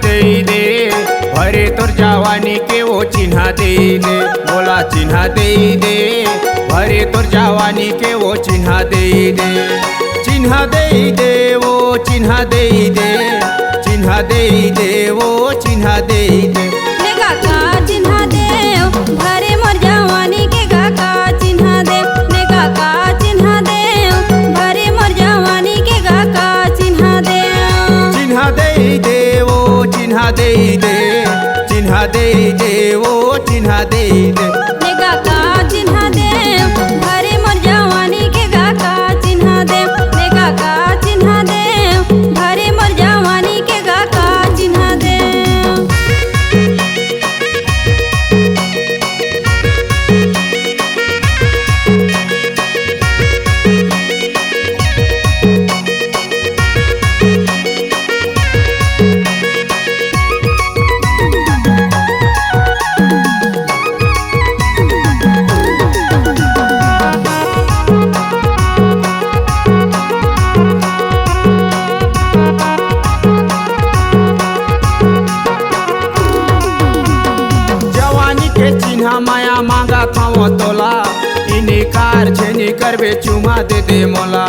दे दे भरे तोर जवानी के वो चिन्हा दे दे, बोला चिन्हा दे दे भरे तोर जवानी के वो चिन्हा दे दे, चिन्हा दे दे वो चिन्हा दे दे, चिन्हा दे दे वो चिन्हा दे दे। नेगा का चिन्हा दे भरे मोर जवानी के गा का चिन्हा दे, नेगा का चिन्हा दे भरे मोर जवानी के गा का चिन्हा दे, चिन्हा दे दे वो चिन्हा दे दे, चिन्हा दे दे वो चिन्हा दे दे। नेगा का चिन्हा दे भरे मोर जवानी के गा का चिन्हा दे, नेगा का चिन्हा दे भरे मोर जवानी के गा का चिन्हा दे। जवानी के चिन्हा माया मांगा था वो तोला, इनकार छेनी करबे चुमा दे दे मोला।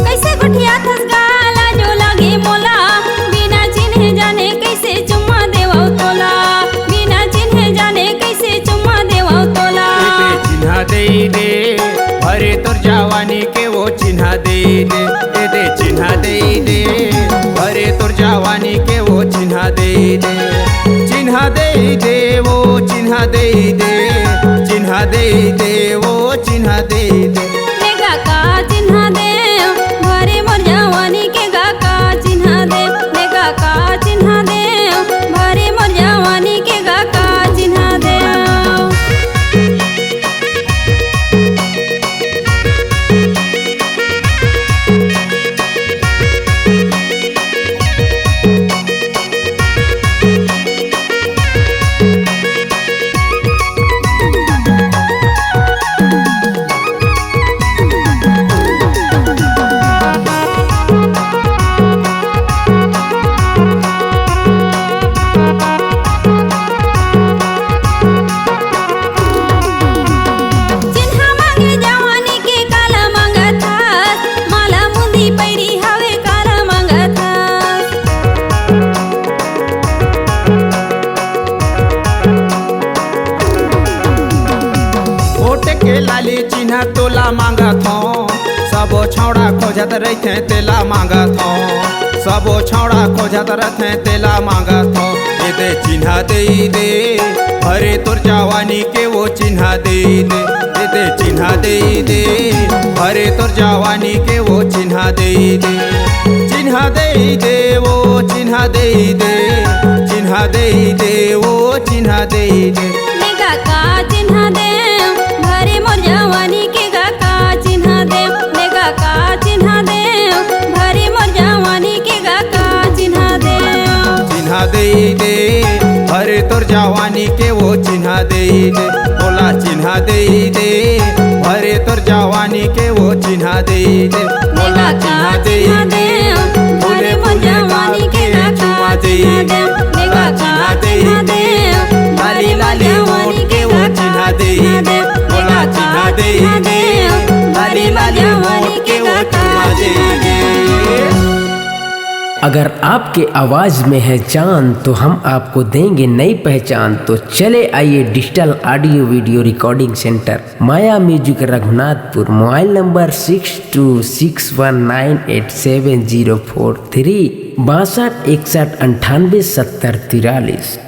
कैसे गुठिया थस गाला जो लागे मोला, बिना चिन्हे जाने कैसे चुम्मा देवौ तोला, बिना चिन्हे जाने कैसे चुम्मा देवौ तोला। दे चिन्हा दे दे भरे तोर जवानी के वो चिन्हा दे दे, दे चिन्हा दे दे भरे तोर जवानी के वो चिन्हा दे दे, चिन्हा दे दे वो चिन्हा दे दे, चिन्हा दे दे वो चिन्हा दे दे। नेगा का चिन्हा दे भरे मोर जवानी के गा का चिन्हा दे, नेगा का चिन्हा दे भरे मोर जवानी के गा का चिन्हा दे। चिन्हा मांगे जवानी के काला मांगत हस, माला मुंदी पैरी हवे काला मांगत हस। ओट के लाली चिन्हा तोला मांगा थो, सबो छौड़ा खोजत रहते तेला मांगा थो, सबो छौड़ा खोजत रहते तेला मांगा थो। दे चिन्हा दे दे भरे तोर जवानी के वो चिन्हा दे दे, दे चिन्हा दे दे भरे तोर जवानी के वो चिन्हा दे दे, चिन्हा दे दे वो चिन्हा दे दे, चिन्हा दे दे वो चिन्हा दे दे। नेगा का चिन्हा दे भरे मोर जवानी के गा का चिन्हा दे, नेगा का चिन्हा दे भरे मोर जवानी के गा का चिन्हा दे, चिन्हा दे दे भरे तोर जवानी के वो चिन्हा दे दे, बोला चिन्हा दे दे भरे तोर जवानी के वो चिन्हा दे दे, बोला चिन्हा दे दे भरे मोर जवानी के गा चुमा दे दे, बोला चिन्हा दे दे लाली लाली मोर के वो चिन्हा दे दे, बोला चिन्हा दे दे लाली लाली मोर के वो चुमा दे दे। अगर आपके आवाज में है जान तो हम आपको देंगे नई पहचान। तो चले आइए digital audio video recording centre Maya music Raghunathpur, mobile number 6261987043, 62 61 98 70 43।